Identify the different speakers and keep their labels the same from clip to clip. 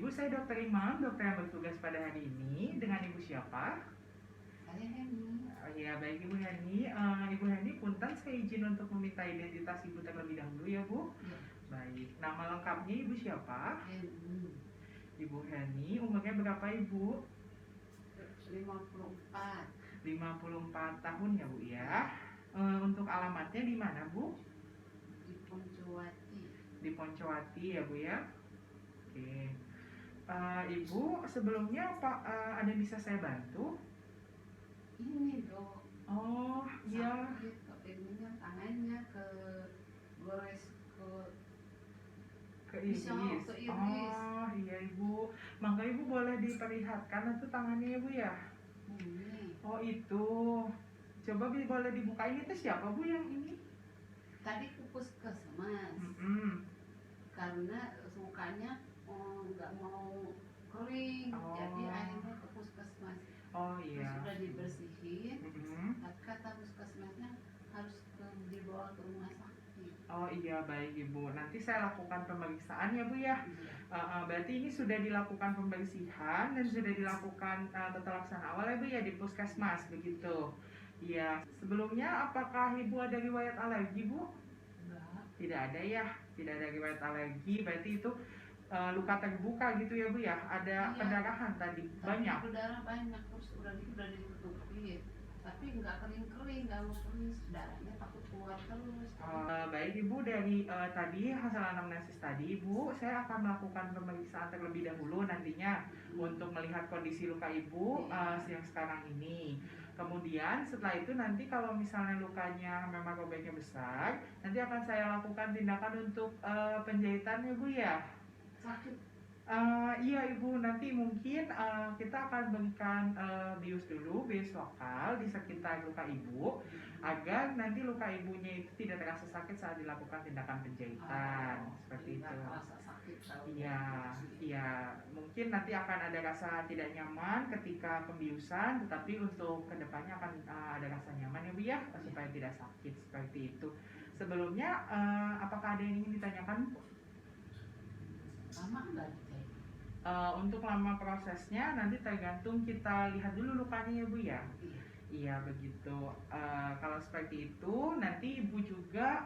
Speaker 1: Ibu, saya Dokter Imam, dokter yang bertugas pada hari ini. Dengan Ibu siapa?
Speaker 2: Saya Heni.
Speaker 1: Oh, ya, baik Ibu Heni. Ibu Heni, punten saya izin untuk meminta identitas Ibu terlebih dahulu ya Bu.
Speaker 2: Ya.
Speaker 1: Baik, nama lengkapnya Ibu siapa?
Speaker 2: Heni.
Speaker 1: Ibu Heni, umurnya berapa Ibu?
Speaker 2: 54.
Speaker 1: 54 tahun ya Bu ya. Untuk alamatnya di mana Bu?
Speaker 2: Di Poncowati.
Speaker 1: Di Poncowati ya Bu ya. Oke. Ibu, sebelumnya ada yang bisa saya bantu?
Speaker 2: Ini dok.
Speaker 1: Oh, iya.
Speaker 2: Sakit ininya tangannya ke gores
Speaker 1: Ke iris.
Speaker 2: Ke iris.
Speaker 1: Oh, iya Ibu. Maka Ibu boleh diperlihatkan itu tangannya Ibu ya?
Speaker 2: Ini.
Speaker 1: Oh, itu. Coba boleh dibukain, itu siapa Bu yang ini?
Speaker 2: Tadi ke puskesmas. Karena sukanya nggak mau kering, jadi akhirnya ke puskesmas.
Speaker 1: Oh iya.
Speaker 2: Terus sudah dibersihin. Kata puskesmasnya harus dibawa ke rumah sakit.
Speaker 1: Oh iya, baik Ibu. Nanti saya lakukan pemeriksaan ya Bu ya. Berarti ini sudah dilakukan pembersihan dan sudah dilakukan tata laksana awal ya Bu ya di puskesmas begitu. Iya. Sebelumnya apakah Ibu ada riwayat alergi Bu?
Speaker 2: Enggak.
Speaker 1: Tidak ada ya. Tidak ada riwayat alergi. Berarti itu luka terbuka gitu ya Bu ya. Ada pendarahan tadi banyak.
Speaker 2: Berdarah banyak, terus udah ditutupin. Tapi nggak kering-kering, nggak mau kering, darahnya takut keluar terus.
Speaker 1: Baik Ibu, dari tadi hasil anamnesis tadi Ibu, saya akan melakukan pemeriksaan terlebih dahulu nantinya untuk melihat kondisi luka Ibu yang sekarang ini. Kemudian setelah itu nanti kalau misalnya lukanya memang robeknya besar, nanti akan saya lakukan tindakan untuk penjahitan ya Bu ya.
Speaker 2: Sakit.
Speaker 1: Iya Ibu, nanti mungkin kita akan berikan bius dulu, bius lokal di sekitar luka Ibu, agar nanti luka Ibunya itu tidak terasa sakit saat dilakukan tindakan penjahitan, seperti itu. Iya, mungkin nanti akan ada rasa tidak nyaman ketika pembiusan, tetapi untuk kedepannya akan ada rasa nyaman ya Bu ya, supaya tidak sakit seperti itu. Sebelumnya, apakah ada yang ingin ditanyakan?
Speaker 2: Lama nggak?
Speaker 1: Untuk lama prosesnya nanti tergantung kita lihat dulu lukanya ya Bu ya. Iya begitu. Kalau seperti itu nanti Ibu juga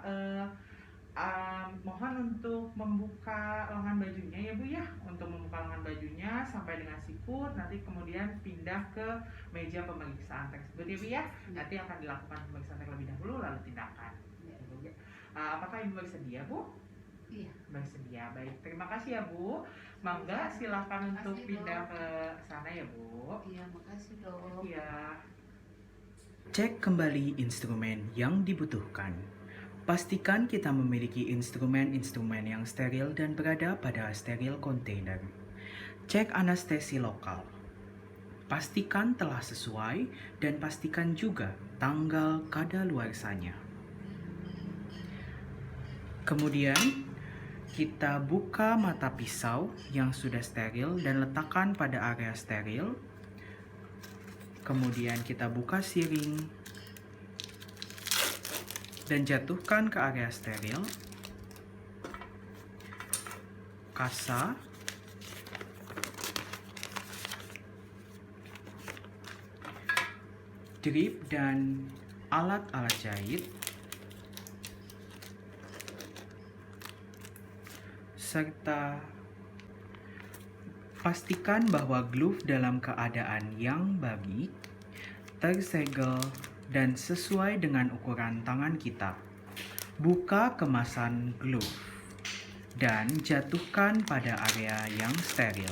Speaker 1: mohon untuk membuka lengan bajunya ya Bu ya. Untuk membuka lengan bajunya sampai dengan sikut, nanti kemudian pindah ke meja pemeriksaan tersebut ya Bu ya. Nanti akan dilakukan pemeriksaan terlebih dahulu lalu tindakan. Apakah Ibu bersedia Bu?
Speaker 2: Iya.
Speaker 1: Bersedia, baik. Terima kasih ya Bu. Mangga silahkan untuk pindah ke sana ya Bu.
Speaker 2: Iya, makasih dok.
Speaker 1: Iya.
Speaker 3: Cek kembali instrumen yang dibutuhkan. Pastikan kita memiliki instrumen-instrumen yang steril dan berada pada steril container. Cek anestesi lokal. Pastikan telah sesuai dan pastikan juga tanggal kadaluarsanya. Kemudian, kita buka mata pisau yang sudah steril dan letakkan pada area steril. Kemudian kita buka siring dan jatuhkan ke area steril. Kasa, drip dan alat-alat jahit, serta pastikan bahwa glove dalam keadaan yang baik, tersegel, dan sesuai dengan ukuran tangan kita. Buka kemasan glove dan jatuhkan pada area yang steril.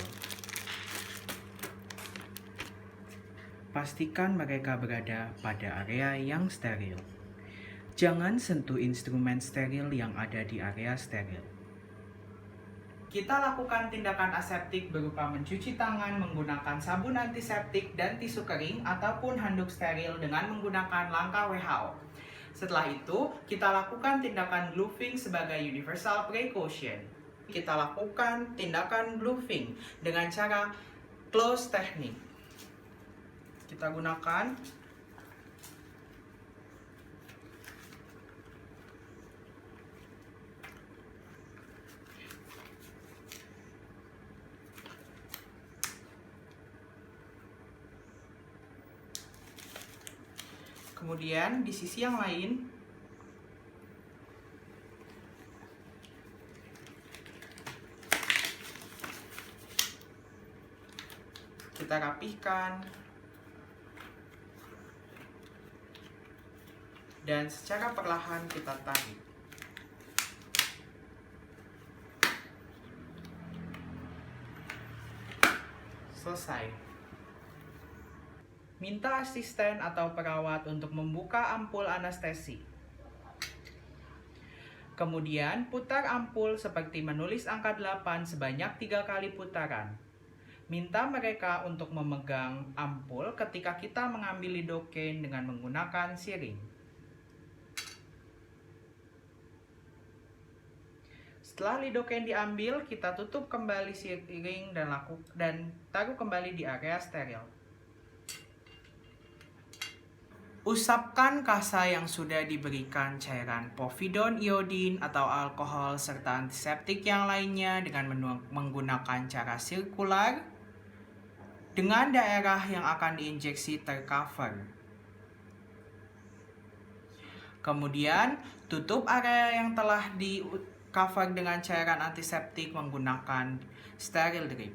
Speaker 3: Pastikan mereka berada pada area yang steril. Jangan sentuh instrumen steril yang ada di area steril. Kita lakukan tindakan aseptik berupa mencuci tangan menggunakan sabun antiseptik dan tisu kering ataupun handuk steril dengan menggunakan langkah WHO. Setelah itu, kita lakukan tindakan gloving sebagai universal precaution. Kita lakukan tindakan gloving dengan cara close technique. Kita gunakan Kemudian di sisi yang lain kita rapihkan dan secara perlahan kita tarik. Selesai. Minta asisten atau perawat untuk membuka ampul anestesi. Kemudian putar ampul seperti menulis angka 8 sebanyak 3 kali putaran. Minta mereka untuk memegang ampul ketika kita mengambil lidocaine dengan menggunakan siring. Setelah lidocaine diambil, kita tutup kembali siring dan taruh kembali di area steril. Usapkan kasa yang sudah diberikan cairan povidone iodin atau alkohol serta antiseptik yang lainnya dengan menggunakan cara sirkular dengan daerah yang akan diinjeksi tercover. Kemudian, tutup area yang telah di-cover dengan cairan antiseptik menggunakan sterile drip.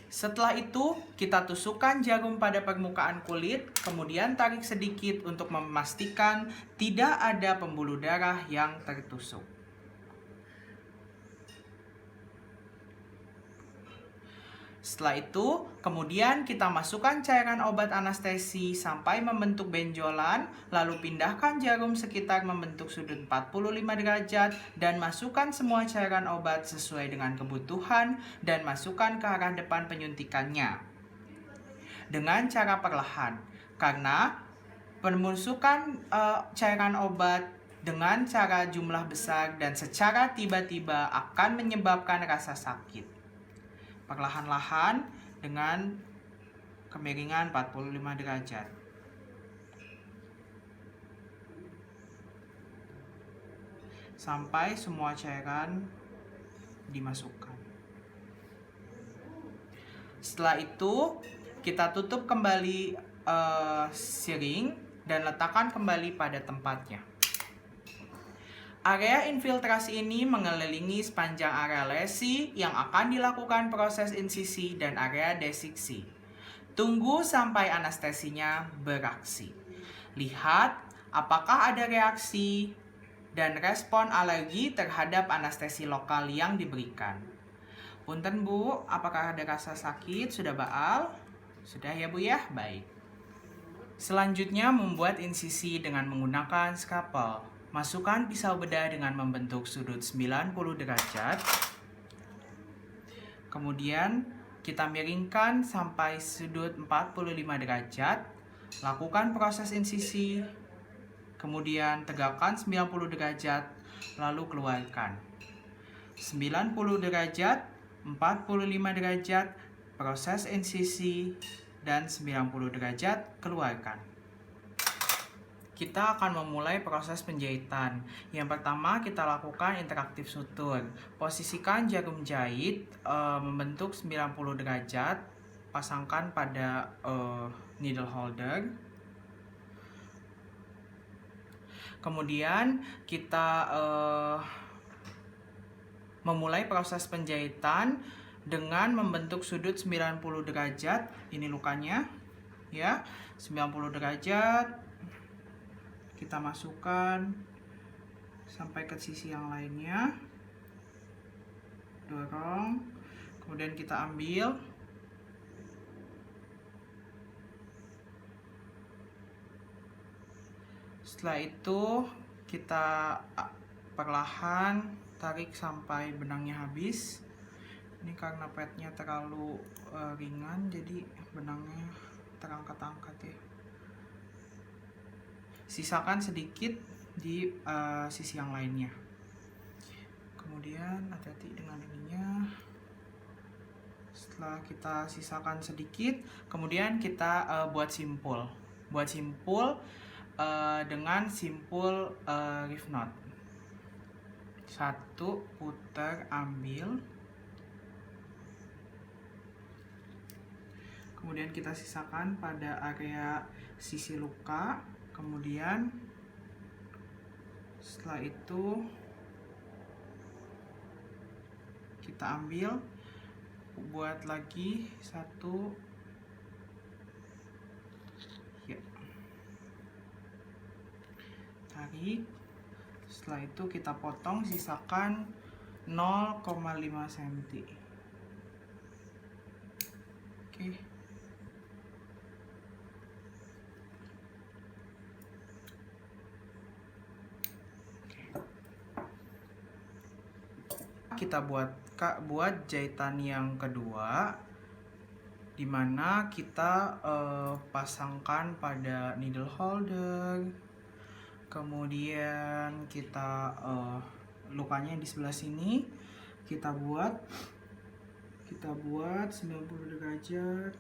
Speaker 3: Setelah itu, kita tusukkan jarum pada permukaan kulit, kemudian tarik sedikit untuk memastikan tidak ada pembuluh darah yang tertusuk. Setelah itu, kemudian kita masukkan cairan obat anestesi sampai membentuk benjolan, lalu pindahkan jarum sekitar membentuk sudut 45 derajat dan masukkan semua cairan obat sesuai dengan kebutuhan dan masukkan ke arah depan penyuntikannya. Dengan cara perlahan, karena pemusukan cairan obat dengan cara jumlah besar dan secara tiba-tiba akan menyebabkan rasa sakit. Perlahan-lahan dengan kemiringan 45 derajat. Sampai semua cairan dimasukkan. Setelah itu, kita tutup kembali siring dan letakkan kembali pada tempatnya. Area infiltrasi ini mengelilingi sepanjang area lesi yang akan dilakukan proses insisi dan area desiksi. Tunggu sampai anestesinya beraksi. Lihat apakah ada reaksi dan respon alergi terhadap anestesi lokal yang diberikan. Punten Bu, apakah ada rasa sakit? Sudah baal? Sudah ya Bu ya? Baik. Selanjutnya membuat insisi dengan menggunakan skalpel. Masukkan pisau bedah dengan membentuk sudut 90 derajat. Kemudian kita miringkan sampai sudut 45 derajat. Lakukan proses insisi. Kemudian tegakkan 90 derajat, lalu keluarkan. 90 derajat, 45 derajat, proses insisi, dan 90 derajat, keluarkan. Kita akan memulai proses penjahitan. Yang pertama kita lakukan interaktif sutur. Posisikan jarum jahit membentuk 90 derajat. Pasangkan pada needle holder. Kemudian kita memulai proses penjahitan dengan membentuk sudut 90 derajat. Ini lukanya ya, 90 derajat. Kita masukkan sampai ke sisi yang lainnya, dorong, kemudian kita ambil, setelah itu kita perlahan tarik sampai benangnya habis. Ini karena padnya terlalu ringan, jadi benangnya terangkat-angkat ya. Sisakan sedikit di sisi yang lainnya. Kemudian hati-hati dengan ininya. Setelah kita sisakan sedikit, kemudian kita buat simpul. Buat simpul dengan simpul reef knot. Satu, putar, ambil. kemudian kita sisakan pada area sisi luka. Kemudian setelah itu kita ambil, buat lagi satu ya. Tarik. Setelah itu kita potong, sisakan 0,5 cm. Oke. Kita buat jahitan yang kedua, dimana kita pasangkan pada needle holder. Kemudian kita lukanya di sebelah sini kita buat 90 derajat.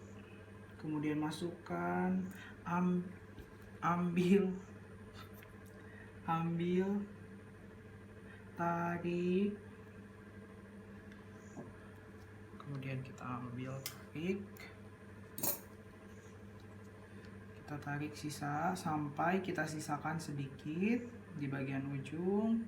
Speaker 3: Kemudian masukkan, ambil, tarik. Kemudian kita ambil, tarik. Kita tarik sisa sampai kita sisakan sedikit di bagian ujung.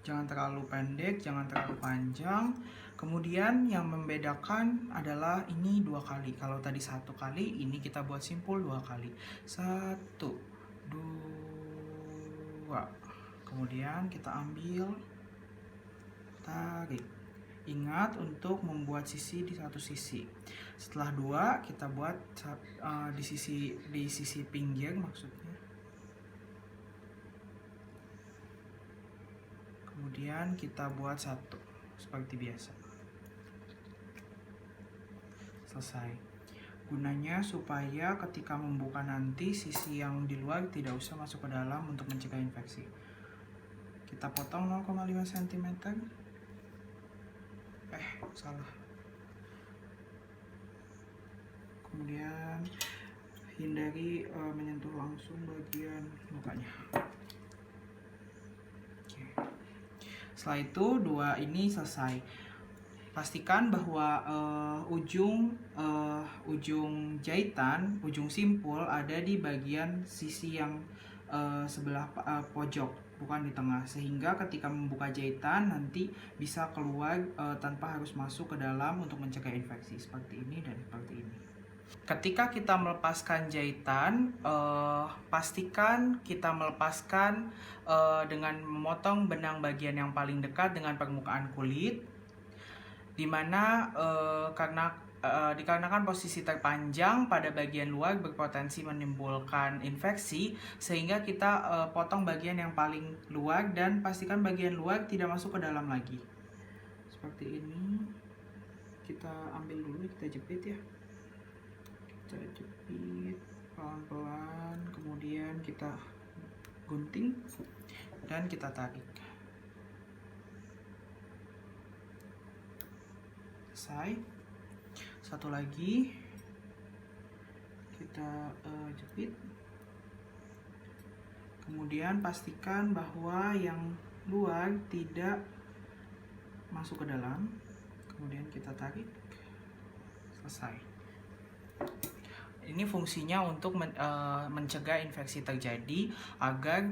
Speaker 3: Jangan terlalu pendek, jangan terlalu panjang. Kemudian yang membedakan adalah ini 2 kali. Kalau tadi 1 kali, ini kita buat simpul 2 kali. 1, 2. Kemudian kita ambil, tarik. Ingat untuk membuat sisi di satu sisi. Setelah 2, kita buat di sisi pinggir maksudnya. Kemudian kita buat 1 seperti biasa. Selesai. Gunanya supaya ketika membuka nanti sisi yang di luar tidak usah masuk ke dalam untuk mencegah infeksi. Kita potong 0,5 cm. Salah. Kemudian hindari menyentuh langsung bagian lukanya. Oke. Setelah itu 2 ini selesai. Pastikan bahwa ujung jahitan, ujung simpul ada di bagian sisi yang sebelah pojok, bukan di tengah, sehingga ketika membuka jahitan nanti bisa keluar tanpa harus masuk ke dalam untuk mencegah infeksi seperti ini dan seperti ini. Ketika kita melepaskan jahitan, pastikan kita melepaskan dengan memotong benang bagian yang paling dekat dengan permukaan kulit, dimana dikarenakan posisi terpanjang pada bagian luar berpotensi menimbulkan infeksi, sehingga kita potong bagian yang paling luar dan pastikan bagian luar tidak masuk ke dalam lagi. Seperti ini. Kita ambil dulu, kita jepit ya. Kita jepit pelan-pelan, kemudian kita gunting dan kita tarik. Selesai. Satu lagi kita jepit. Kemudian pastikan bahwa yang luar tidak masuk ke dalam. Kemudian kita tarik. Selesai. Ini fungsinya untuk mencegah infeksi terjadi agar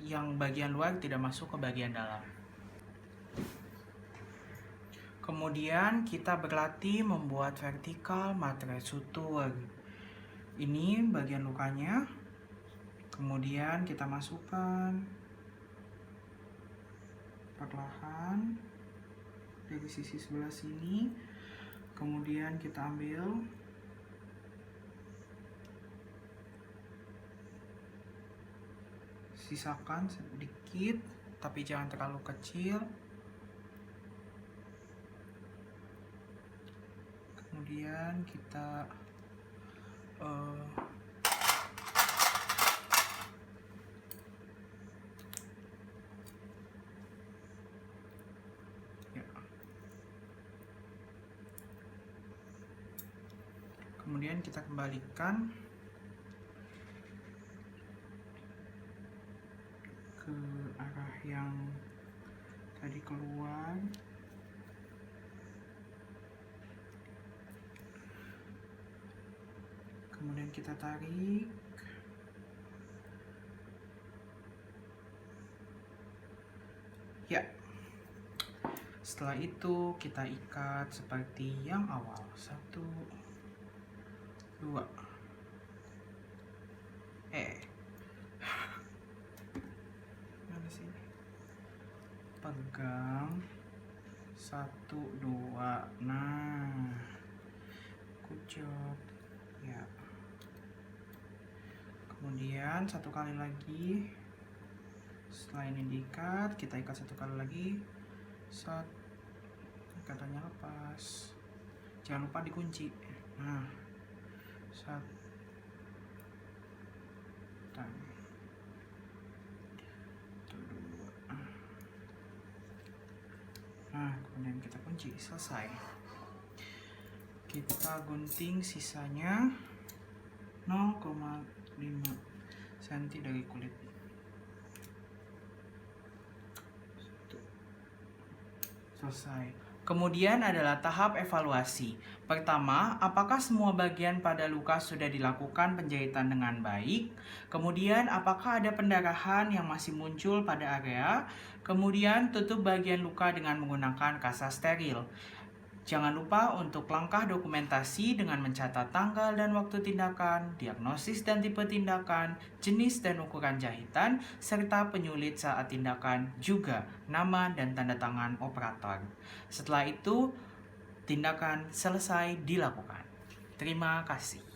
Speaker 3: yang bagian luar tidak masuk ke bagian dalam. Kemudian kita berlatih membuat vertikal matret sutur. Ini bagian lukanya. Kemudian kita masukkan perlahan dari sisi sebelah sini. Kemudian kita ambil, sisakan sedikit, tapi jangan terlalu kecil. Kemudian kita kemudian kita kembalikan ke arah yang tadi keluar. Kemudian kita tarik. Ya. Setelah itu kita ikat seperti yang awal. 1, 2. Mana sih? Pegang. 1, 2. Nah. Good job. Ya. Kemudian satu kali lagi. Setelah ini diikat, kita ikat satu kali lagi. Ikatannya lepas. Jangan lupa dikunci. Nah, 1. Dan 2. Nah, kemudian kita kunci. Selesai. Kita gunting sisanya 0,5 cm dari kulit. Selesai. Kemudian adalah tahap evaluasi. Pertama, apakah semua bagian pada luka sudah dilakukan penjahitan dengan baik? Kemudian, apakah ada pendarahan yang masih muncul pada area? Kemudian, tutup bagian luka dengan menggunakan kasa steril. Jangan lupa untuk langkah dokumentasi dengan mencatat tanggal dan waktu tindakan, diagnosis dan tipe tindakan, jenis dan ukuran jahitan, serta penyulit saat tindakan, juga nama dan tanda tangan operator. Setelah itu, tindakan selesai dilakukan. Terima kasih.